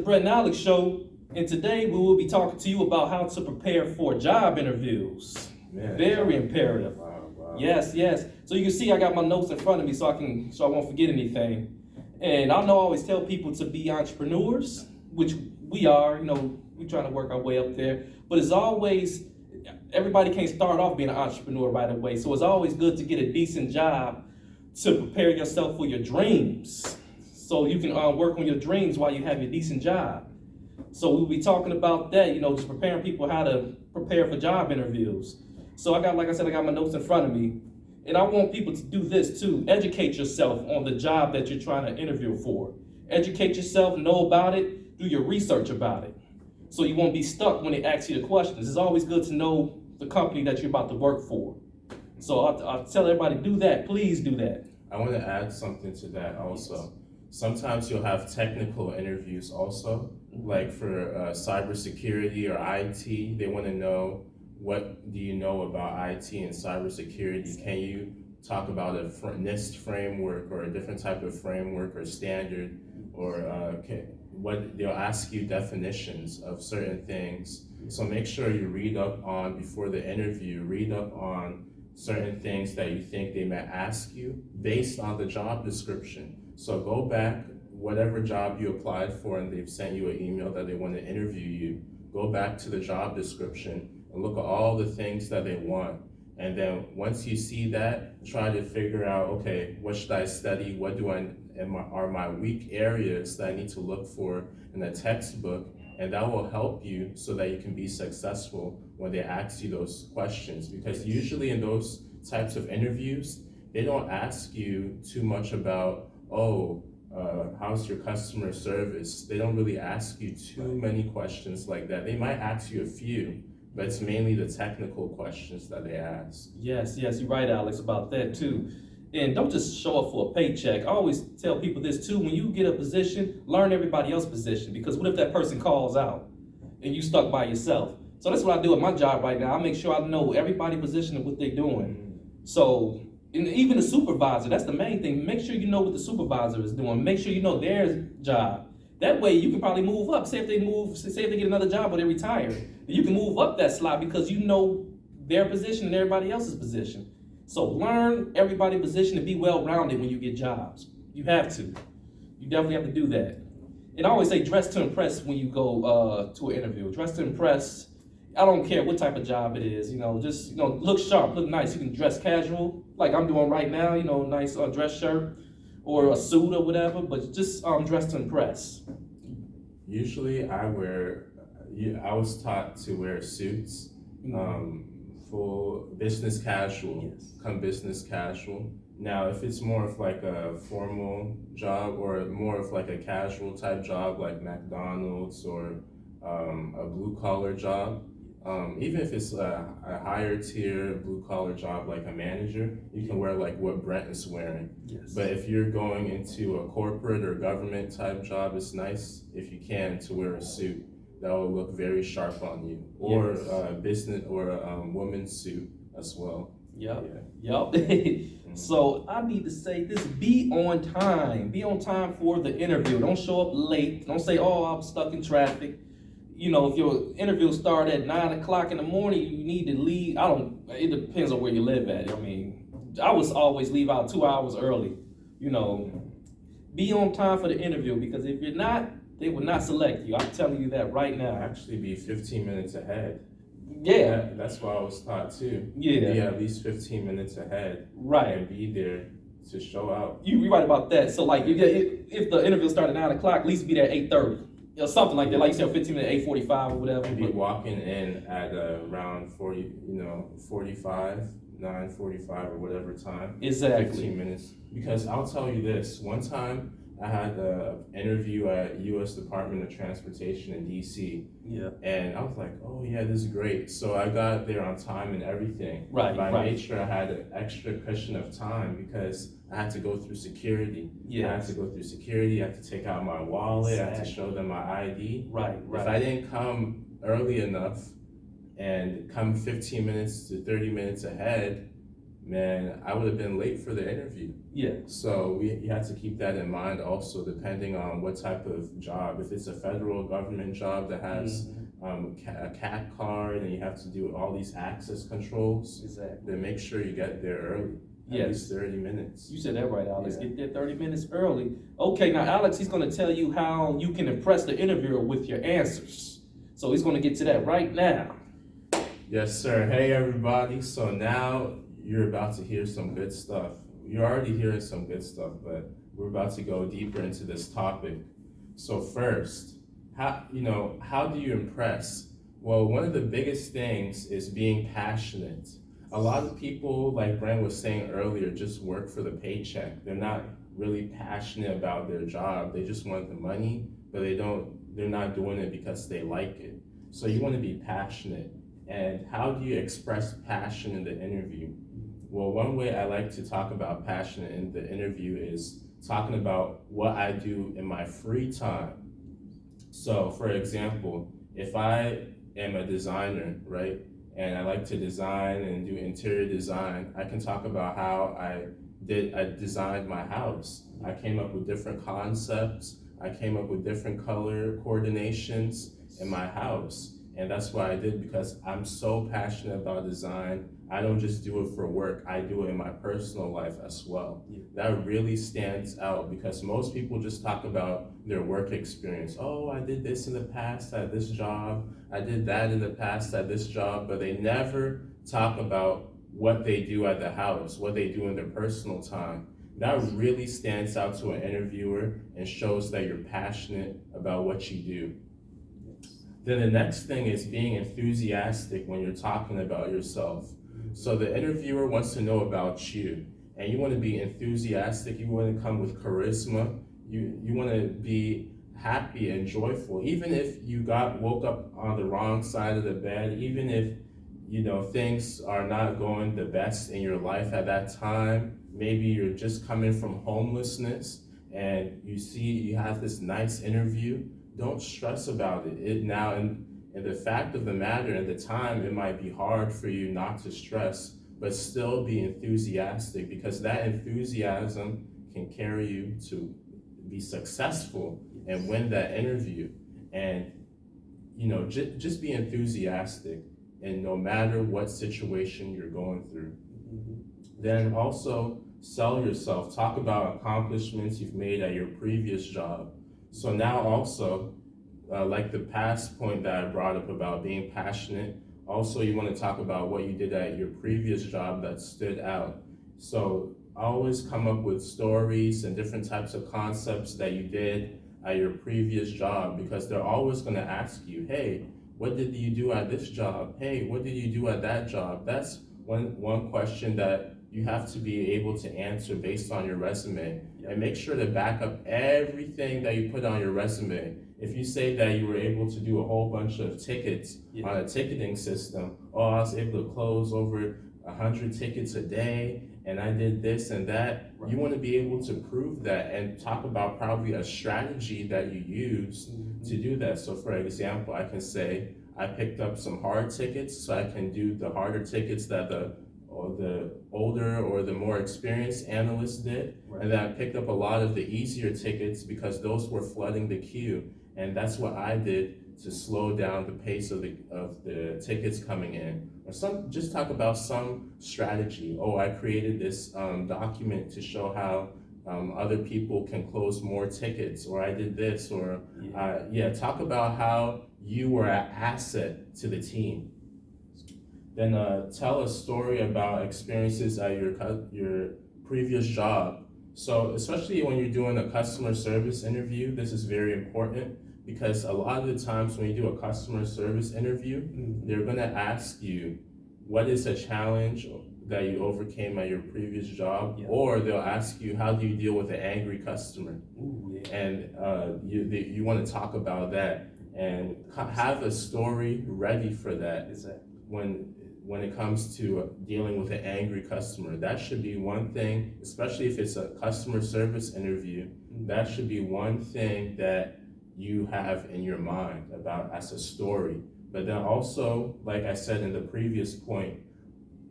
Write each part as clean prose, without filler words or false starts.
Brent and Alex show, and today we will be talking to you about how to prepare for job interviews. Man, Very imperative. Wow. Yes. So you can see I got my notes in front of me so I won't forget anything. And I know I always tell people to be entrepreneurs, which we are, we're trying to work our way up there. But it's always, everybody can't start off being an entrepreneur right away. So it's always good to get a decent job to prepare yourself for your dreams. So you can work on your dreams while you have your decent job. So we'll be talking about that, just preparing people how to prepare for job interviews. So like I said, I got my notes in front of me. And I want people to do this too. Educate yourself on the job that you're trying to interview for. Educate yourself, know about it, do your research about it. So you won't be stuck when they ask you the questions. It's always good to know the company that you're about to work for. So I'll tell everybody, do that. Please do that. I want to add something to that also. Sometimes you'll have technical interviews also, like for cybersecurity or IT. They want to know, what do you know about IT and cybersecurity? Can you talk about a NIST framework or a different type of framework or standard? Or they'll ask you definitions of certain things. So make sure you read up on, before the interview, read up on certain things that you think they may ask you based on the job description. So go back, whatever job you applied for and they've sent you an email that they want to interview you, go back to the job description and look at all the things that they want. And then once you see that, try to figure out, okay, what should I study? What are my weak areas that I need to look for in the textbook? And that will help you so that you can be successful when they ask you those questions. Because usually in those types of interviews, they don't ask you too much about, how's your customer service? They don't really ask you too many questions like that. They might ask you a few, but it's mainly the technical questions that they ask. Yes, you're right, Alex, about that too. And don't just show up for a paycheck. I always tell people this too, when you get a position, learn everybody else's position, because what if that person calls out and you stuck by yourself? So that's what I do at my job right now. I make sure I know everybody's position and what they're doing. So, and even the supervisor, that's the main thing. Make sure you know what the supervisor is doing. Make sure you know their job. That way you can probably move up. Say if they get another job or they retire, you can move up that slot because you know their position and everybody else's position. So learn everybody's position and be well-rounded when you get jobs. You have to. You definitely have to do that. And I always say dress to impress when you go to an interview. Dress to impress. I don't care what type of job it is. Just look sharp, look nice. You can dress casual, like I'm doing right now. Nice dress shirt or a suit or whatever. But just dress to impress. Usually, I was taught to wear suits. Full business casual, Yes. Come business casual. Now, if it's more of like a formal job or more of like a casual type job like McDonald's or a blue collar job, even if it's a higher tier blue collar job like a manager, you can wear like what Brent is wearing. Yes. But if you're going into a corporate or government type job, it's nice if you can to wear a suit. That will look very sharp on you, or a business or a woman's suit as well. Yep. Mm-hmm. So I need to say this: be on time. Be on time for the interview. Don't show up late. Don't say, "Oh, I'm stuck in traffic." If your interview start at 9 o'clock in the morning, you need to leave. It depends on where you live at. I would always leave out 2 hours early. Be on time for the interview, because if you're not, they will not select you. I'm telling you that right now. Actually, be 15 minutes ahead. Yeah. That's what I was taught too. Yeah. Be at least 15 minutes ahead. Right. And be there to show out. You're right about that. So like, if the interview started at 9 o'clock, at least be there at 8:30. Something like that. Like you said, 15 minutes, 8:45 or whatever. And be walking in at around 45, 9:45 or whatever time. Exactly. 15 minutes. Because I'll tell you this, one time I had an interview at U.S. Department of Transportation in D.C. Yeah. And I was like, oh yeah, this is great. So I got there on time and everything. Right. But I made sure I had an extra cushion of time because I had to go through security. Yeah. I had to go through security. I had to take out my wallet. I had to show them my ID. Right. If I didn't come early enough and come 15 minutes to 30 minutes ahead, man, I would have been late for the interview. Yeah. So you have to keep that in mind also, depending on what type of job. If it's a federal government job that has a CAT card and you have to do all these access controls, Exactly. then make sure you get there early. At Yes. least 30 minutes. You said that right, Alex. Yeah. Get there 30 minutes early. Okay, now Alex, he's going to tell you how you can impress the interviewer with your answers. So he's going to get to that right now. Yes, sir. Hey, everybody. So now you're about to hear some good stuff. You're already hearing some good stuff, but we're about to go deeper into this topic. So first, how do you impress? Well, one of the biggest things is being passionate. A lot of people, like Brent was saying earlier, just work for the paycheck. They're not really passionate about their job. They just want the money, but they're not doing it because they like it. So you want to be passionate. And how do you express passion in the interview? Well, one way I like to talk about passion in the interview is talking about what I do in my free time. So for example, if I am a designer, right? And I like to design and do interior design, I can talk about how I designed my house. I came up with different concepts. I came up with different color coordinations in my house. And that's what I did because I'm so passionate about design. I don't just do it for work, I do it in my personal life as well. Yeah. That really stands out because most people just talk about their work experience. Oh, I did this in the past at this job. I did that in the past at this job, but they never talk about what they do at the house, what they do in their personal time. That really stands out to an interviewer and shows that you're passionate about what you do. Then the next thing is being enthusiastic when you're talking about yourself. So the interviewer wants to know about you, and you want to be enthusiastic. You want to come with charisma. You want to be happy and joyful, even if you woke up on the wrong side of the bed, even if things are not going the best in your life at that time. Maybe you're just coming from homelessness, and you have this nice interview. Don't stress about it. Now, and the fact of the matter, at the time, it might be hard for you not to stress, but still be enthusiastic because that enthusiasm can carry you to be successful and win that interview. And, just be enthusiastic, and no matter what situation you're going through. Then also sell yourself. Talk about accomplishments you've made at your previous job. So now also, like the past point that I brought up about being passionate, also you want to talk about what you did at your previous job that stood out. So always come up with stories and different types of concepts that you did at your previous job, because they're always going to ask you, hey, what did you do at this job? Hey, what did you do at that job? That's one question that you have to be able to answer based on your resume. And make sure to back up everything that you put on your resume. If you say that you were able to do a whole bunch of tickets on a ticketing system, I was able to close over 100 tickets a day, and I did this and that. Right. You want to be able to prove that and talk about probably a strategy that you used to do that. So for example, I can say, I picked up some hard tickets so I can do the harder tickets that the older or the more experienced analysts did. Right. And then I picked up a lot of the easier tickets because those were flooding the queue. And that's what I did to slow down the pace of the tickets coming in. Or just talk about some strategy. I created this document to show how other people can close more tickets, or I did this, or talk about how you were an asset to the team. Then tell a story about experiences at your previous job. So especially when you're doing a customer service interview, this is very important, because a lot of the times when you do a customer service interview, they're going to ask you, what is a challenge that you overcame at your previous job? Or they'll ask you, how do you deal with an angry customer? And you want to talk about that and have a story ready for that. When it comes to dealing with an angry customer. That should be one thing, especially if it's a customer service interview, that should be one thing that you have in your mind about as a story. But then also, like I said in the previous point,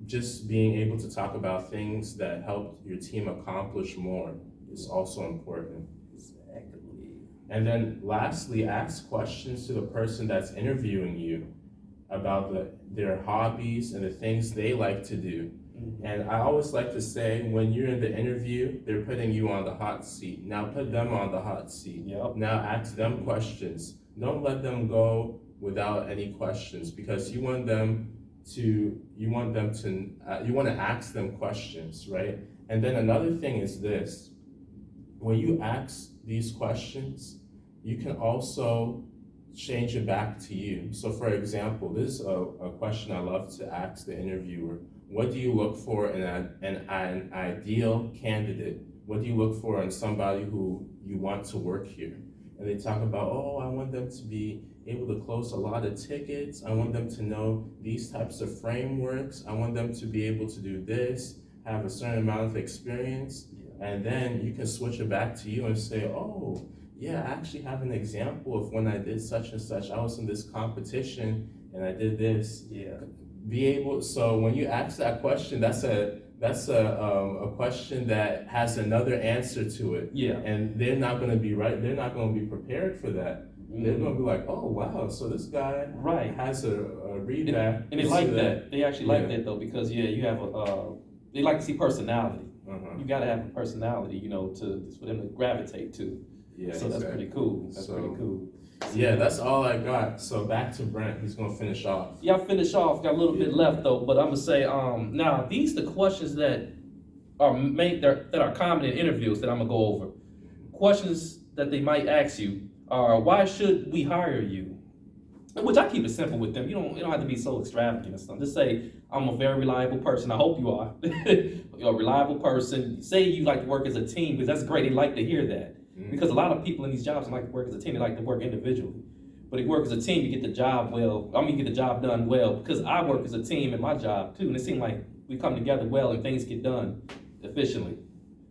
just being able to talk about things that help your team accomplish more is also important. Exactly. And then lastly, ask questions to the person that's interviewing you about their hobbies and the things they like to do. And I always like to say, when you're in the interview, they're putting you on the hot seat. Now put them on the hot seat. Yep. Now ask them questions. Don't let them go without any questions, because you want to ask them questions, right? And then another thing is this: when you ask these questions, you can also change it back to you. So for example, this is a question I love to ask the interviewer. What do you look for in an ideal candidate? What do you look for in somebody who you want to work here? And they talk about, oh, I want them to be able to close a lot of tickets. I want them to know these types of frameworks. I want them to be able to do this, have a certain amount of experience. And then you can switch it back to you and say, oh, yeah, I actually have an example of when I did such and such. I was in this competition and I did this. Yeah. So when you ask that question, that's a question that has another answer to it. Yeah. And they're not going to be right. They're not going to be prepared for that. They're going to be like, oh wow, so this guy has a readback. And they like that. They actually like that though, because you have they like to see personality. You got to have a personality, for them to gravitate to. Yeah. So that's pretty cool. That's pretty cool. Yeah, that's all I got. So back to Brent. He's gonna finish off. Yeah, I'll finish off. Got a little bit left though, but I'm gonna say, now these the questions that are that are common in interviews that I'm gonna go over. Questions that they might ask you are, why should we hire you? Which I keep it simple with them. You don't have to be so extravagant and stuff. Just say, I'm a very reliable person. I hope you are. You're a reliable person. Say you like to work as a team, because that's great. They like to hear that. Because a lot of people in these jobs like to work as a team. They like to work individually. But if you work as a team, you get the job get the job done well. Because I work as a team in my job too. And it seems like we come together well and things get done efficiently.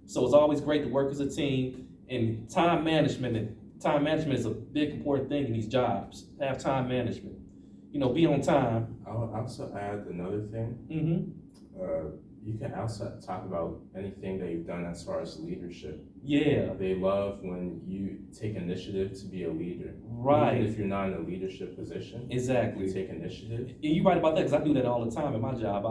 So it's always great to work as a team. And time management is a big important thing in these jobs. Have time management. Be on time. I'll also add another thing. You can also talk about anything that you've done as far as leadership. Yeah. They love when you take initiative to be a leader. Right. Even if you're not in a leadership position. Exactly. You take initiative. And you're right about that, because I do that all the time in my job.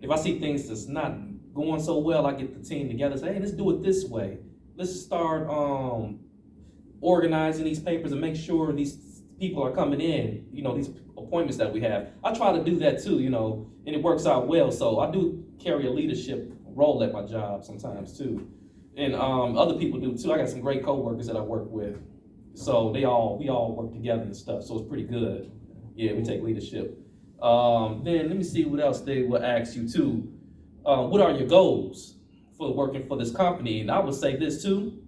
If I see things that's not going so well, I get the team together and say, hey, let's do it this way. Let's start organizing these papers and make sure these people are coming in, these appointments that we have. I try to do that too, and it works out well. So I do carry a leadership role at my job sometimes too. And other people do too. I got some great coworkers that I work with. So we all work together and stuff. So it's pretty good. Yeah, we take leadership. Then let me see what else they will ask you too. What are your goals for working for this company? And I would say this too.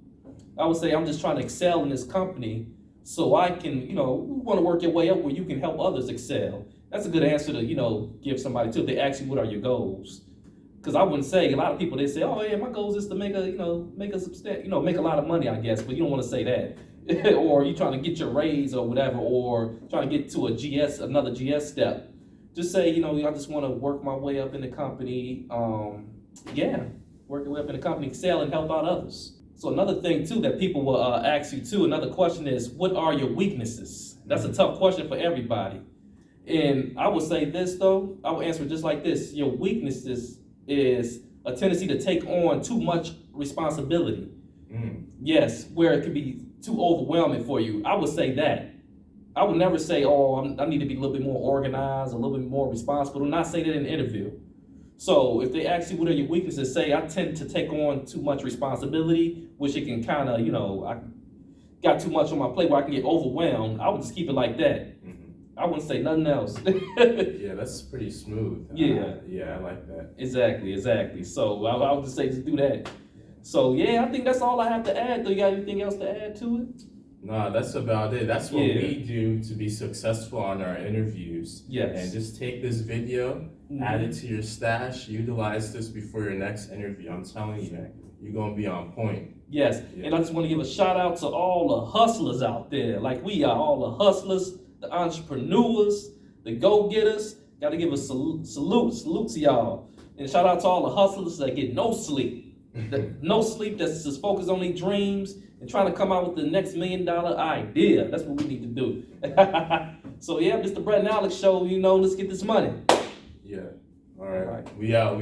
I would say I'm just trying to excel in this company so I can, you want to work your way up where you can help others excel. That's a good answer to, give somebody too. If they ask you what are your goals. Because I wouldn't say, a lot of people, they say, oh yeah, my goal is to make a lot of money, I guess, but you don't want to say that. Or you're trying to get your raise or whatever, or trying to get to another GS step. Just say, I just want to work my way up in the company. Work your way up in the company, excel and help out others. So another thing too that people will ask you too, another question is, what are your weaknesses? That's a tough question for everybody. And I would say this though, I would answer it just like this. Your weaknesses is a tendency to take on too much responsibility. Yes, where it could be too overwhelming for you. I would say that. I would never say, I need to be a little bit more organized, a little bit more responsible. Do not say that in an interview. So if they ask you what are your weaknesses, say I tend to take on too much responsibility, which it can kind of, I got too much on my plate where I can get overwhelmed. I would just keep it like that. I wouldn't say nothing else. Yeah, that's pretty smooth. Yeah. I like that. Exactly. So I would just say just do that. So yeah, I think that's all I have to add. Do you got anything else to add to it? No, that's about it. That's what we do to be successful on our interviews. Yes. And just take this video, add it to your stash, utilize this before your next interview. I'm telling you, you're going to be on point. Yes. Yeah. And I just want to give a shout out to all the hustlers out there. Like we are, all the hustlers, the entrepreneurs, the go-getters. Gotta give a salute to y'all. And shout out to all the hustlers that get no sleep. No sleep, that's just focused on their dreams and trying to come out with the next $1 million idea. That's what we need to do. So yeah, Mr. Brent and Alex show, let's get this money. Yeah. All right. We out.